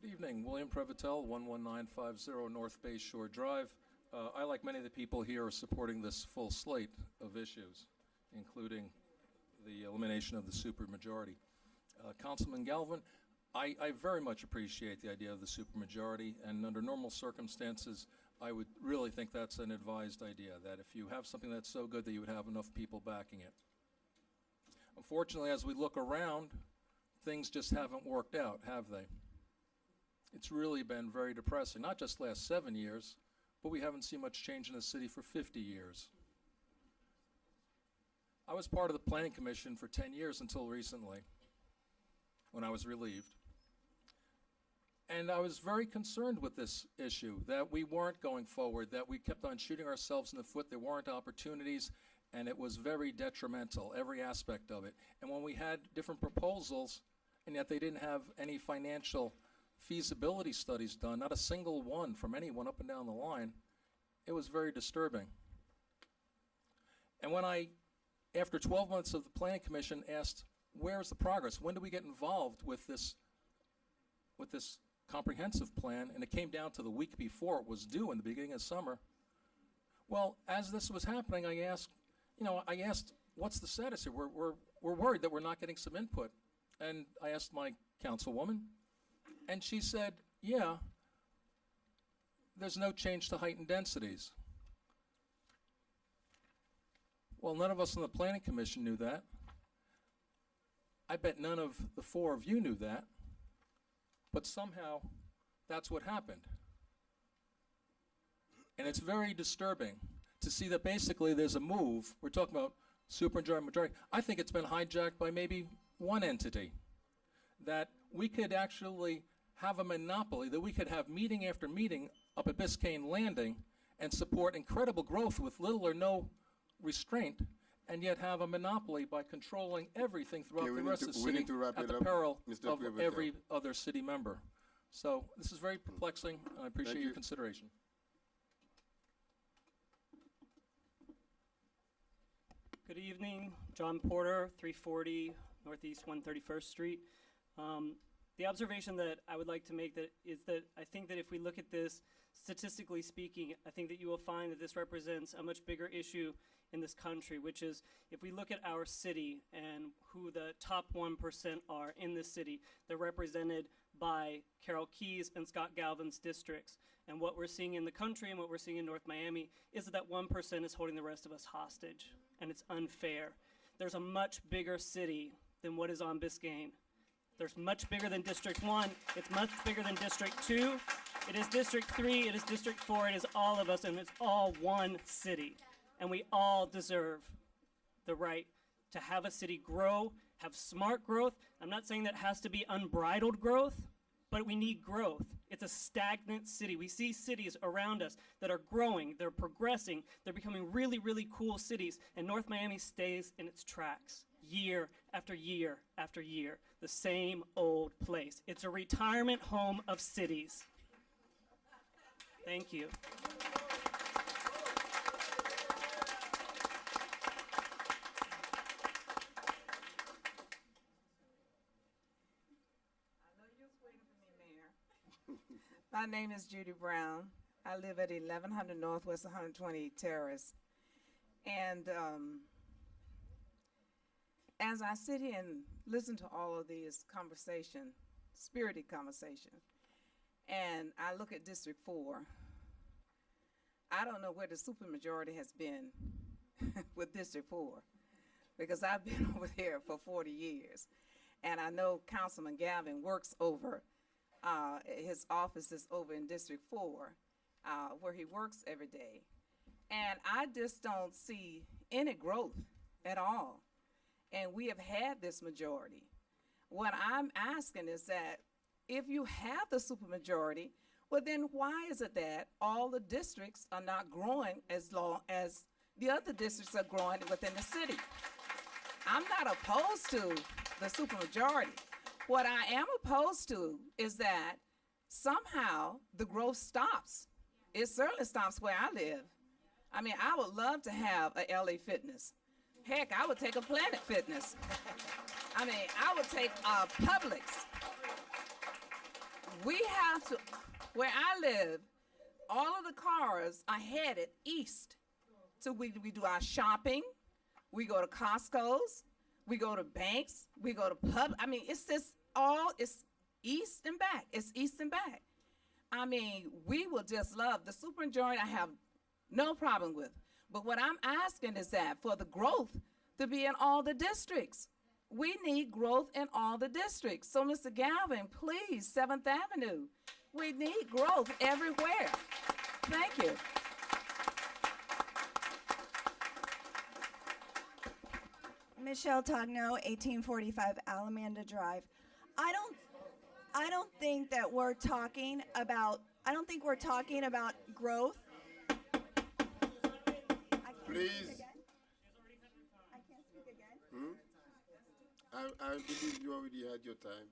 Evening, William Previtel, 11950 North Bay Shore Drive. I, like many of the people here, are supporting this full slate of issues, including the elimination of the supermajority. Councilman Galvin, I very much appreciate the idea of the supermajority, and under normal circumstances, I would really think that's an advised idea, that if you have something that's so good that you would have enough people backing it. Unfortunately, as we look around, things just haven't worked out, have they? It's really been very depressing, not just the last 7 years, but we haven't seen much change in the city for 50 years. I was part of the Planning Commission for 10 years until recently, when I was relieved. And I was very concerned with this issue, that we weren't going forward, that we kept on shooting ourselves in the foot, there weren't opportunities, and it was very detrimental, every aspect of it. And when we had different proposals, and yet they didn't have any financial feasibility studies done, not a single one from anyone up and down the line, it was very disturbing. And when I, after 12 months of the Planning Commission, asked, where's the progress? When do we get involved with this comprehensive plan? And it came down to the week before it was due in the beginning of summer. Well, as this was happening, I asked, what's the status here? We're worried that we're not getting some input. And I asked my councilwoman, and she said, yeah, there's no change to height and densities. Well, none of us on the Planning Commission knew that. I bet none of the four of you knew that. But somehow, that's what happened. And it's very disturbing to see that basically there's a move. We're talking about supermajority. I think it's been hijacked by maybe one entity. That we could actually have a monopoly, that we could have meeting after meeting up at Biscayne Landing and support incredible growth with little or no restraint, and yet have a monopoly by controlling everything throughout the rest of the city at the peril of every other city member. So this is very perplexing, and I appreciate your consideration. Good evening, John Porter, 340 Northeast 131st Street. The observation that I would like to make is that I think that if we look at this statistically speaking, I think that you will find that this represents a much bigger issue in this country, which is if we look at our city and who the top 1% are in this city, they're represented by Carol Keys and Scott Galvin's districts. And what we're seeing in the country and what we're seeing in North Miami is that 1% is holding the rest of us hostage, and it's unfair. There's a much bigger city than what is on Biscayne. There's much bigger than District 1. It's much bigger than District 2. It is District 3. It is District 4. It is all of us, and it's all one city. And we all deserve the right to have a city grow, have smart growth. I'm not saying that it has to be unbridled growth, but we need growth. It's a stagnant city. We see cities around us that are growing, they're progressing, they're becoming really, really cool cities, and North Miami stays in its tracks year after year after year, the same old place. It's a retirement home of cities. Thank you. My name is Judy Brown. I live at 1100 Northwest 120 Terrace. And as I sit here and listen to all of these conversation, spirited conversation, and I look at District 4, I don't know where the supermajority has been with District 4, because I've been over there for 40 years. And I know Councilman Galvin works over, his office is over in District 4, where he works every day. And I just don't see any growth at all. And we have had this majority. What I'm asking is that if you have the supermajority, well then why is it that all the districts are not growing as long as the other districts are growing within the city? I'm not opposed to the supermajority. What I am opposed to is that somehow the growth stops. It certainly stops where I live. I mean, I would love to have a LA Fitness. Heck, I would take a Planet Fitness. I mean, I would take Publix. We have to, where I live, all of the cars are headed east. So we do our shopping, we go to Costco's, we go to banks, we go to pub. I mean, it's just all, it's east and back. It's east and back. I mean, we will just love the supermajority. I have no problem with. But what I'm asking is that for the growth to be in all the districts. We need growth in all the districts. So, Mr. Galvin, please, 7th Avenue, we need growth everywhere. Thank you. Michelle Togno, 1845 Alamanda Drive. I don't think that we're talking about, I don't think we're talking about growth. Please. I can't speak again. I believe you already had your time.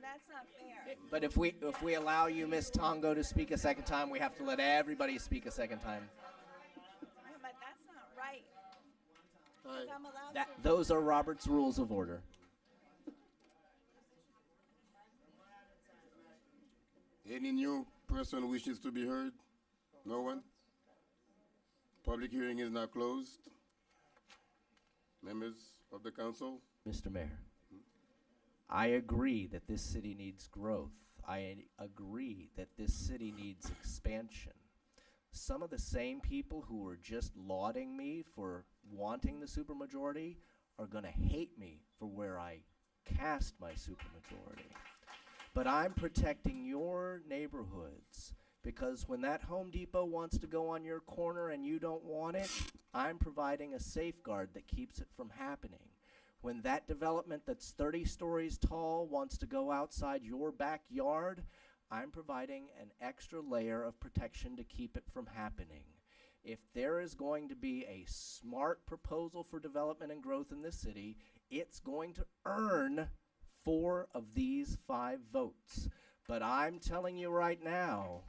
That's not fair. But if we allow you, Ms. Tongo, to speak a second time, we have to let everybody speak a second time. But that's not right. Hi. 'Cause I'm allowed to. Those are Robert's Rules of Order. Any new person wishes to be heard? No one? Public hearing is now closed. Members of the council? Mr. Mayor, I agree that this city needs growth. I agree that this city needs expansion. Some of the same people who were just lauding me for wanting the supermajority are going to hate me for where I cast my supermajority. But I'm protecting your neighborhoods because when that Home Depot wants to go on your corner and you don't want it, I'm providing a safeguard that keeps it from happening. When that development that's 30 stories tall wants to go outside your backyard, I'm providing an extra layer of protection to keep it from happening. If there is going to be a smart proposal for development and growth in this city, it's going to earn 4 of these 5 votes. But I'm telling you right now,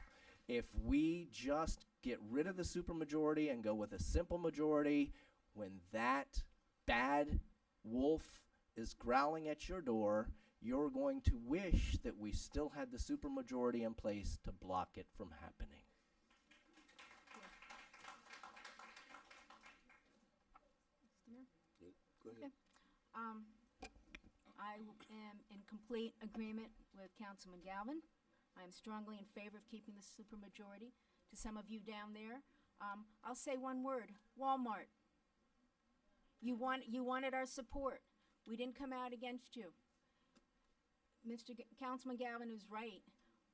if we just get rid of the supermajority and go with a simple majority, when that bad wolf is growling at your door, you're going to wish that we still had the supermajority in place to block it from happening. Go ahead. I am in complete agreement with Councilman Galvin. I am strongly in favor of keeping the supermajority. To some of you down there, I'll say one word: Walmart. You wanted our support. We didn't come out against you. Councilman Galvin is right.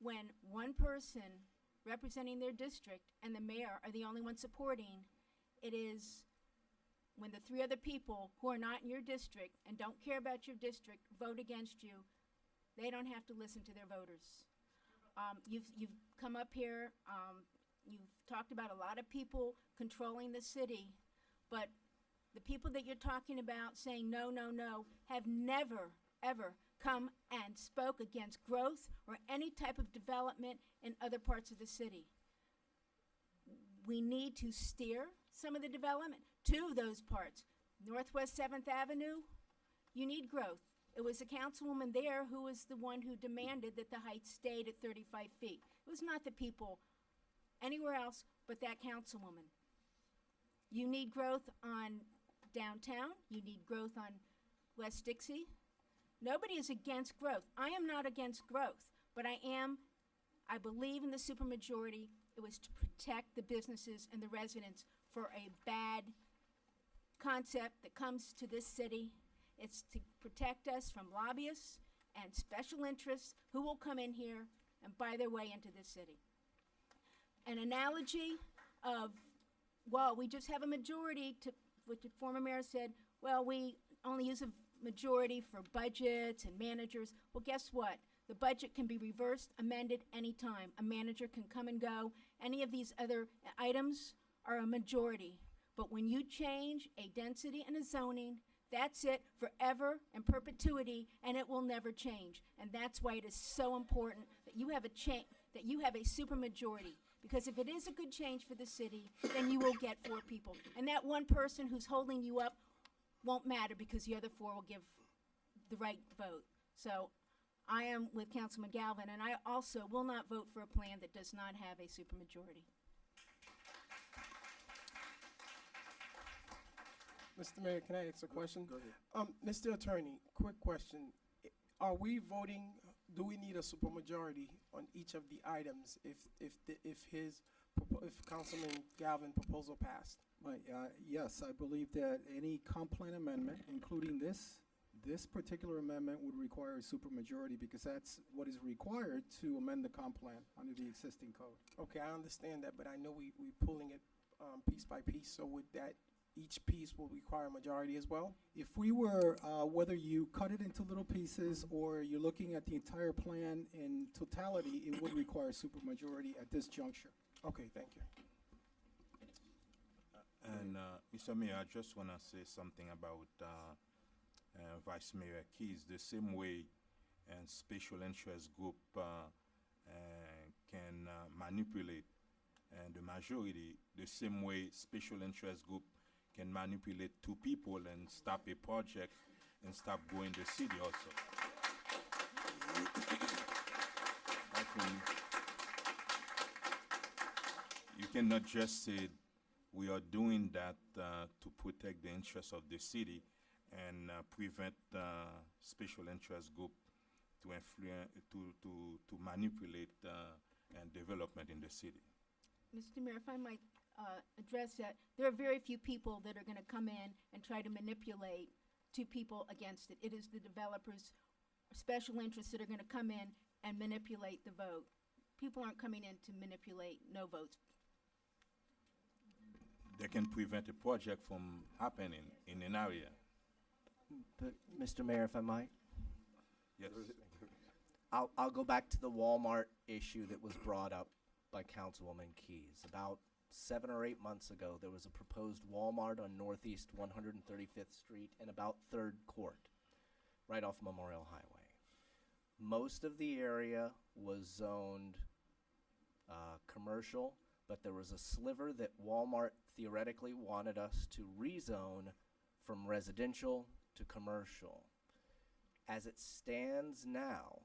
When one person representing their district and the mayor are the only ones supporting, it is when the 3 other people who are not in your district and don't care about your district vote against you, they don't have to listen to their voters. You've come up here, you've talked about a lot of people controlling the city, but the people that you're talking about saying no, no, no have never, ever come and spoke against growth or any type of development in other parts of the city. We need to steer some of the development to those parts. Northwest 7th Avenue, you need growth. It was a councilwoman there who was the one who demanded that the height stayed at 35 feet. It was not the people anywhere else but that councilwoman. You need growth on downtown. You need growth on West Dixie. Nobody is against growth. I am not against growth, but I believe in the supermajority. It was to protect the businesses and the residents for a bad concept that comes to this city. It's to protect us from lobbyists and special interests who will come in here and buy their way into this city. An analogy of, well, we just have a majority to, what the former mayor said, well, we only use a majority for budgets and managers. Well, guess what? The budget can be reversed, amended anytime. A manager can come and go. Any of these other items are a majority. But when you change a density and a zoning, that's it forever and perpetuity, and it will never change. And that's why it is so important that you have a supermajority. Because if it is a good change for the city, then you will get 4 people. And that one person who's holding you up won't matter because the other 4 will give the right vote. So I am with Councilman Galvin, and I also will not vote for a plan that does not have a supermajority. Mr. Mayor, can I ask a question? Go ahead. Mr. Attorney, quick question. Are we voting, do we need a supermajority on each of the items if Councilman Galvin proposal passed? Right, yes, I believe that any comp plan amendment, including this particular amendment would require a supermajority because that's what is required to amend the comp plan under the existing code. Okay, I understand that, but I know we pulling it piece by piece, so would that, each piece will require a majority as well? If we were, whether you cut it into little pieces or you're looking at the entire plan in totality, it would require a supermajority at this juncture. Okay, thank you. And Mr. Mayor, I just want to say something about Vice Mayor Keys. The same way and special interest group can manipulate and the majority, the same way special interest group can manipulate two people and stop a project and stop growing the city also. I think you cannot just say we are doing that to protect the interests of the city and prevent special interest group to influence, to manipulate and development in the city. Mr. Mayor, if I might address that, there are very few people that are going to come in and try to manipulate two people against it. It is the developers, special interests that are going to come in and manipulate the vote. People aren't coming in to manipulate no votes. They can prevent a project from happening in an area. But, Mr. Mayor, if I might, Yes. I'll go back to the Walmart issue that was brought up by Councilwoman Keys. About 7 or 8 months ago, there was a proposed Walmart on Northeast 135th Street and about 3rd Court, right off Memorial Highway. Most of the area was zoned commercial, but there was a sliver that Walmart theoretically wanted us to rezone from residential to commercial. As it stands now,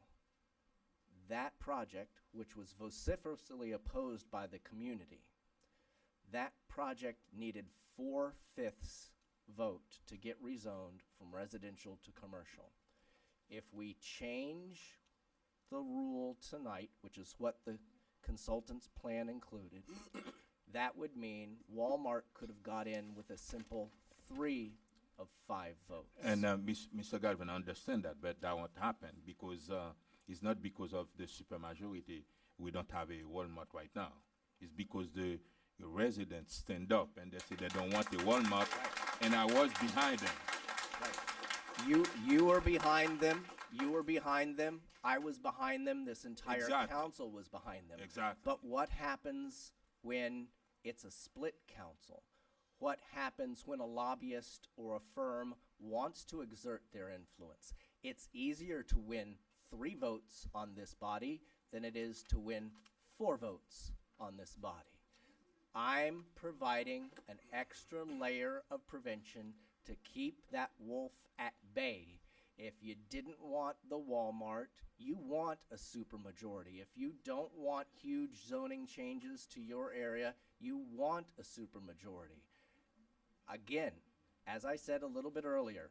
that project, which was vociferously opposed by the community, that project needed 4/5 vote to get rezoned from residential to commercial. If we change the rule tonight, which is what the consultant's plan included, that would mean Walmart could have got in with a simple 3 of 5 votes. And Mr. Galvin, I understand that, but that won't happen because it's not because of the supermajority we don't have a Walmart right now. It's because the residents stand up and they say they don't want a Walmart, and I was behind them. You were behind them. You were behind them. I was behind them. This entire Exactly. council was behind them. Exactly. But what happens when it's a split council? What happens when a lobbyist or a firm wants to exert their influence? It's easier to win 3 votes on this body than it is to win 4 votes on this body. I'm providing an extra layer of prevention to keep that wolf at bay. If you didn't want the Walmart, you want a supermajority. If you don't want huge zoning changes to your area, you want a supermajority. Again, as I said a little bit earlier,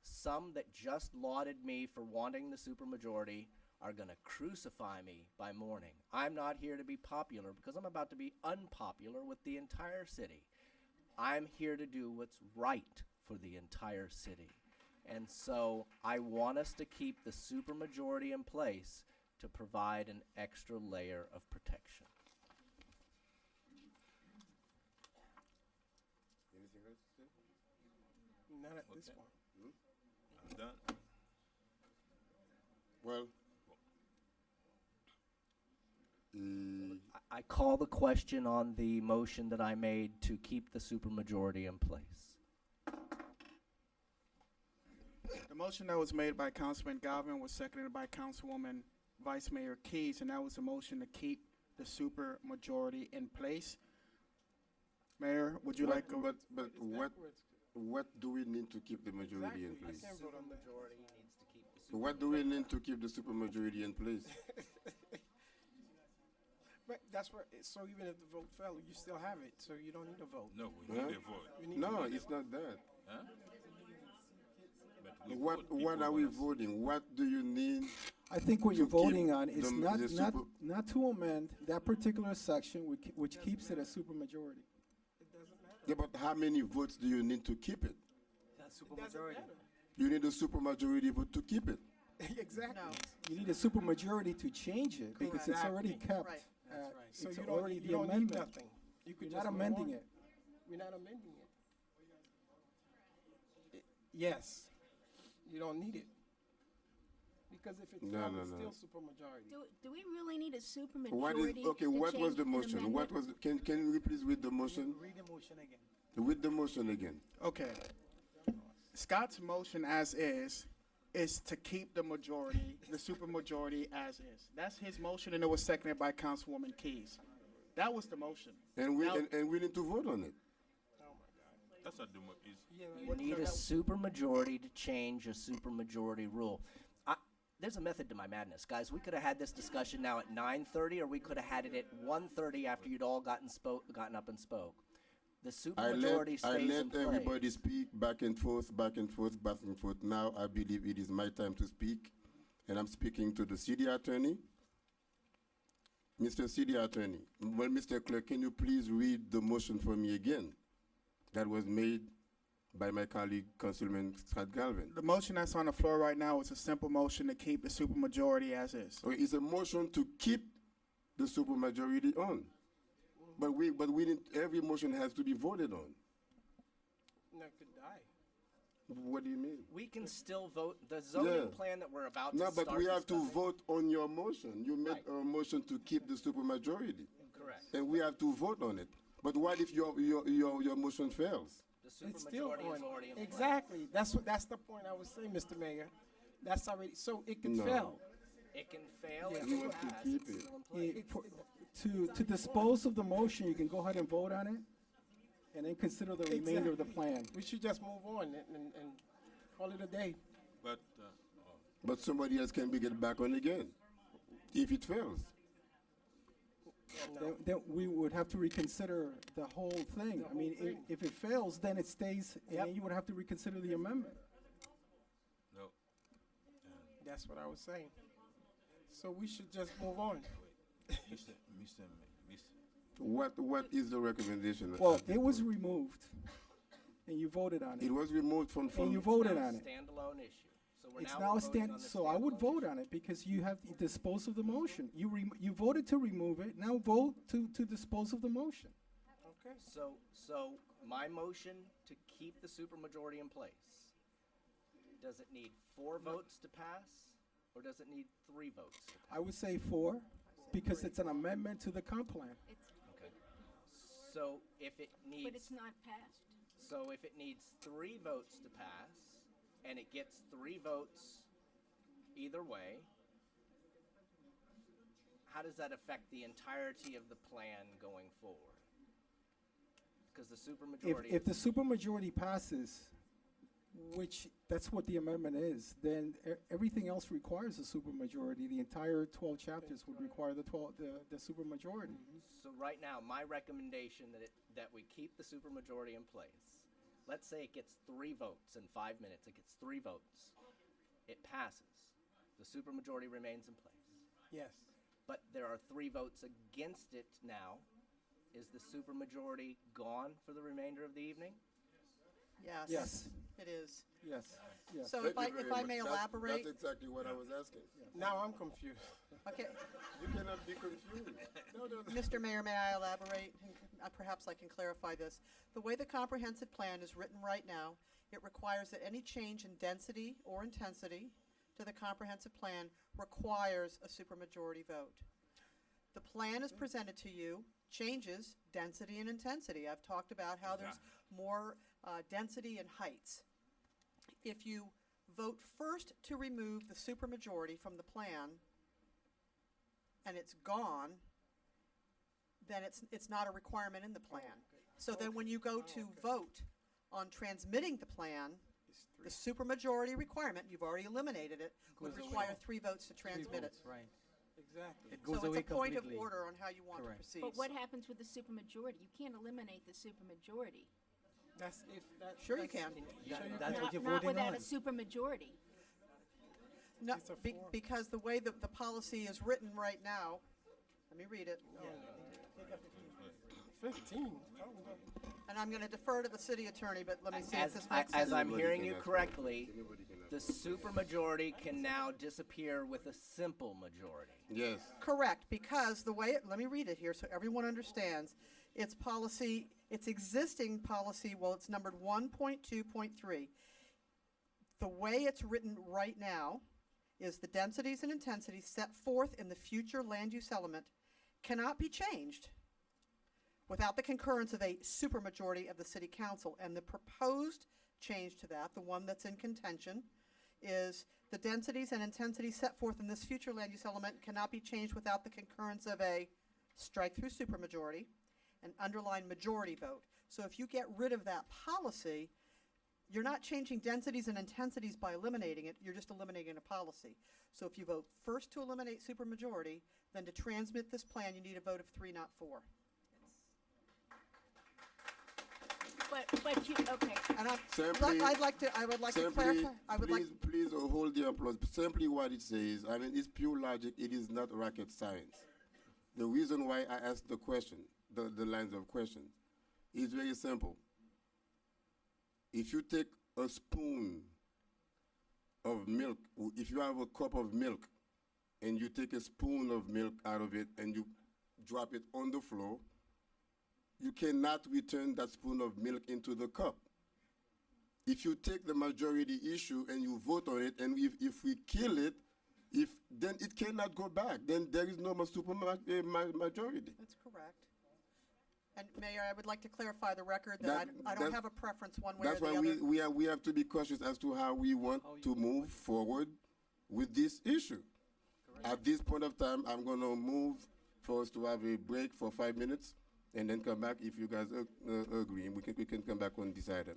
some that just lauded me for wanting the supermajority are going to crucify me by morning. I'm not here to be popular because I'm about to be unpopular with the entire city. I'm here to do what's right for the entire city. And so I want us to keep the supermajority in place to provide an extra layer of protection. Anything else to say? Not at this Okay. point. I'm done. Well, I call the question on the motion that I made to keep the supermajority in place. The motion that was made by Councilman Galvin was seconded by Councilwoman Vice Mayor Keys, and that was a motion to keep the super majority in place. Mayor, would you but, like to? but what do we need to keep the majority in place? I can't vote on that. Supermajority needs to keep the What do we need to keep the supermajority in place? But that's where, so even if the vote fell, you still have it, so you don't need a vote. No, we Huh? need a vote. You need No, to- it's not that. Huh? But we What vote, people are we wanna s- voting? What do you need? I think what To you're keep voting on is the- not, the not, super- not to amend that particular section which keeps it a supermajority. It doesn't matter. Yeah, but how many votes do you need to keep it? That's It doesn't matter. You need a supermajority vote to keep it. Exactly. You need a supermajority to change it because it's already Exactly. kept. Right. So It's you already don't, the you don't need amendment. nothing. You could You're not just move amending on. it. We're not amending it. Yes, you don't need it. Because if it No, fell, no, it's no. still supermajority. Do we really need a supermajority? What is, okay, to what was change the an motion? What amendment? was, can we please read the motion? Read the motion again. Read the motion again. Okay. Scott's motion as is to keep the majority, the supermajority as is. That's his motion, and it was seconded by Councilwoman Keys. That was the motion. And we, Now- and we need to vote on it. That's not the mo- is- You need a supermajority to change a supermajority rule. There's a method to my madness, guys. We could have had this discussion now at 9:30, or we could have had it at 1:30 after you'd all gotten up and spoke. The supermajority I stays in let play. everybody speak back and forth, back and forth, back and forth. Now I believe it is my time to speak, and I'm speaking to the city attorney. Mr. City Attorney, well, Mr. Clerk, can you please read the motion for me again that was made by my colleague, Councilman Scott Galvin? The motion that's on the floor right now is a simple motion to keep the supermajority as is. Okay, it's a motion to keep the supermajority on. But we need, every motion has to be voted on. No, it could die. What do you mean? We can still vote the zoning Yeah. plan that we're about No, to start but we have to discussing. vote on your motion. You made Right. a motion to keep the supermajority, Correct. and we have to vote on it. But what if your motion fails? The It's still supermajority is on. already in play. Exactly. That's the point I was saying, Mr. Mayor. That's already, so it could No. fail. It can fail Yeah. if You it have to passes. keep It's it. still in play. To dispose of the motion, you can go ahead and vote on it, and then consider the remainder of the plan. We should just move on and call it a day. But, But somebody else can get back on again if it fails. Then we would have to reconsider the whole thing. I mean, if it fails, then it stays, and then you would have to reconsider the amendment. no, That's what I was saying. So we should just move on. Mr. What is the recommendation? Well, it was removed, and you voted on It it. was removed from. And you It's voted now a on it. standalone issue. So we're It's now now a we're voting on the so I would standalone vote issue. on it because you have disposed of the motion. You voted to remove it, now vote to dispose of the motion. Okay. So my motion to keep the supermajority in place, does it need 4 votes to pass, or does it need 3 votes to pass? I would say 4, because it's an amendment to the comp plan. Okay. So if it But needs, it's not passed. so if it needs 3 votes to pass, and it gets 3 votes either way, how does that affect the entirety of the plan going forward? Because the supermajority. If the supermajority passes, which that's what the amendment is, then everything else requires a supermajority. The entire 12 chapters would require the supermajority. So right now, my recommendation that we keep the supermajority in place. Let's say it gets 3 votes in 5 minutes. It gets 3 votes. It passes. The supermajority remains in place. Yes. But there are 3 votes against it now. Is the supermajority gone for the remainder of the evening? Yes. Yes. It is. Yes, yes. So Thank if I, you very if I much. may elaborate, That's exactly what I was asking. Now I'm confused. okay, You cannot be confused. Mr. Mayor, may I elaborate? And perhaps I can clarify this. The way the comprehensive plan is written right now, it requires that any change in density or intensity to the comprehensive plan requires a supermajority vote. The plan is presented to you, changes density and intensity. I've talked about how there's more density and heights. If you vote first to remove the supermajority from the plan and it's gone, then it's not a requirement in the plan. So then when you go to vote on transmitting the plan, The supermajority requirement, you've already eliminated it, would Goes away. require 3 votes to transmit it. Right. Exactly. It goes So away it's a point of completely. order on how you want to Correct. proceed. But what happens with the supermajority? You can't eliminate the supermajority. That's if that. Sure you that's- can. That's what Not, you're not voting without on. a supermajority. No, It's a four. because the way the policy is written right now, let me read it. 15. And I'm going to defer to the city attorney, but let me see if As, this makes as sense. I'm hearing you Anybody can ask correctly, Anybody can ask. the supermajority can now disappear with a simple majority. Yes. Correct, because the way, let me read it here so everyone understands. It's policy, it's existing policy, well, it's numbered 1.2.3. The way it's written right now is the densities and intensities set forth in the future land use element cannot be changed without the concurrence of a supermajority of the city council. And the proposed change to that, the one that's in contention, is the densities and intensities set forth in this future land use element cannot be changed without the concurrence of a strike-through supermajority, an underlying majority vote. So if you get rid of that policy, you're not changing densities and intensities by eliminating it, you're just eliminating a policy. So if you vote first to eliminate supermajority, then to transmit this plan, you need a vote of 3, not 4. But you, okay. And Simply- I would like to Simply, clarify, I would like, please hold the applause. Simply what it says, I mean, it's pure logic. It is not rocket science. The reason why I asked the question, the lines of questions, is very simple. If you take a spoon of milk, if you have a cup of milk, and you take a spoon of milk out of it and you drop it on the floor, you cannot return that spoon of milk into the cup. If you take the majority issue and you vote on it, and if we kill it, then it cannot go back. Then there is no more majority. that's correct. And Mayor, I would like to clarify the record that I don't that's- have a preference one way or That's the why other. we have to be cautious as to how we want to move forward with this issue. At this point of time, I'm going to move for us to have a break for 5 minutes and then come back if you guys agree. We can come back on this item.